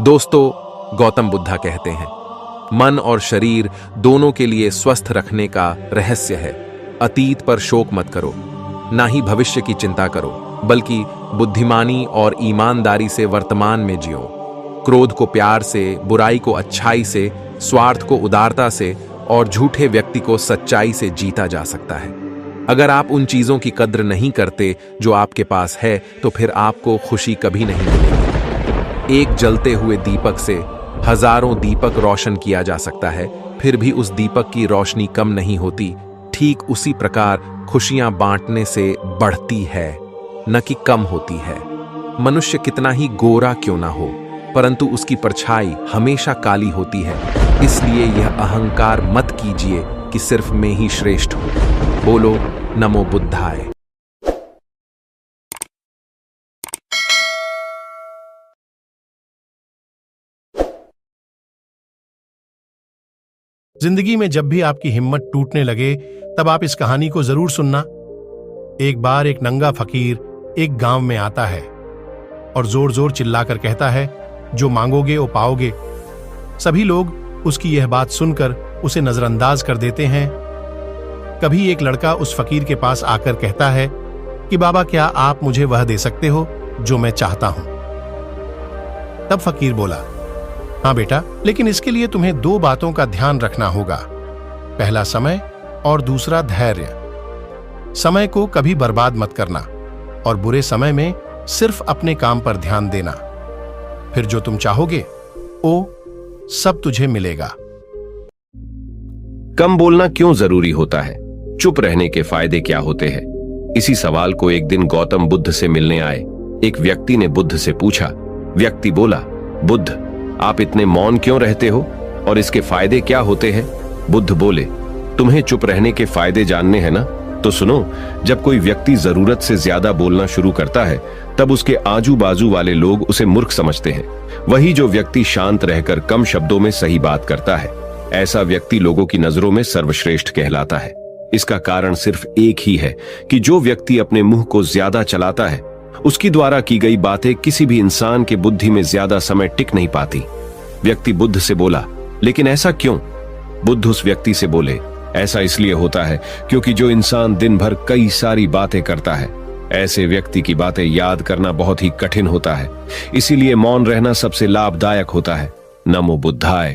दोस्तों, गौतम बुद्धा कहते हैं, मन और शरीर दोनों के लिए स्वस्थ रखने का रहस्य है अतीत पर शोक मत करो, ना ही भविष्य की चिंता करो, बल्कि बुद्धिमानी और ईमानदारी से वर्तमान में जियो। क्रोध को प्यार से, बुराई को अच्छाई से, स्वार्थ को उदारता से और झूठे व्यक्ति को सच्चाई से जीता जा सकता है। अगर आप उन चीजों की कद्र नहीं करते जो आपके पास है, तो फिर आपको खुशी कभी नहीं मिलेगी। एक जलते हुए दीपक से हजारों दीपक रोशन किया जा सकता है, फिर भी उस दीपक की रोशनी कम नहीं होती। ठीक उसी प्रकार खुशियां बांटने से बढ़ती है, न कि कम होती है। मनुष्य कितना ही गोरा क्यों ना हो, परंतु उसकी परछाई हमेशा काली होती है। इसलिए यह अहंकार मत कीजिए कि सिर्फ मैं ही श्रेष्ठ हूं। बोलो नमो बुद्धाय। जिंदगी में जब भी आपकी हिम्मत टूटने लगे, तब आप इस कहानी को जरूर सुनना। एक बार एक नंगा फकीर एक गांव में आता है और जोर जोर चिल्लाकर कहता है, जो मांगोगे वो पाओगे। सभी लोग उसकी यह बात सुनकर उसे नजरअंदाज कर देते हैं। कभी एक लड़का उस फकीर के पास आकर कहता है कि बाबा, क्या आप मुझे वह दे सकते हो जो मैं चाहता हूं? तब फकीर बोला, हाँ बेटा, लेकिन इसके लिए तुम्हें दो बातों का ध्यान रखना होगा। पहला समय और दूसरा धैर्य। समय को कभी बर्बाद मत करना और बुरे समय में सिर्फ अपने काम पर ध्यान देना। फिर जो तुम चाहोगे वो सब तुझे मिलेगा। कम बोलना क्यों जरूरी होता है? चुप रहने के फायदे क्या होते हैं? इसी सवाल को एक दिन गौतम बुद्ध से मिलने आए एक व्यक्ति ने बुद्ध से पूछा। व्यक्ति बोला, बुद्ध, आप इतने मौन क्यों रहते हो और इसके फायदे क्या होते हैं? बुद्ध बोले, तुम्हें चुप रहने के फायदे जानने हैं ना? तो सुनो। जब कोई व्यक्ति जरूरत से ज्यादा बोलना शुरू करता है, तब उसके आजू बाजू वाले लोग उसे मूर्ख समझते हैं। वही जो व्यक्ति शांत रहकर कम शब्दों में सही बात करता है, ऐसा व्यक्ति लोगों की नजरों में सर्वश्रेष्ठ कहलाता है। इसका कारण सिर्फ एक ही है कि जो व्यक्ति अपने मुंह को ज्यादा चलाता है, उसकी द्वारा की गई बातें किसी भी इंसान के बुद्धि में ज्यादा समय टिक नहीं पाती। व्यक्ति बुद्ध से बोला, लेकिन ऐसा क्यों? बुद्ध उस व्यक्ति से बोले, ऐसा इसलिए होता है क्योंकि जो इंसान दिन भर कई सारी बातें करता है, ऐसे व्यक्ति की बातें याद करना बहुत ही कठिन होता है। इसीलिए मौन रहना सबसे लाभदायक होता है। नमो बुद्धाय।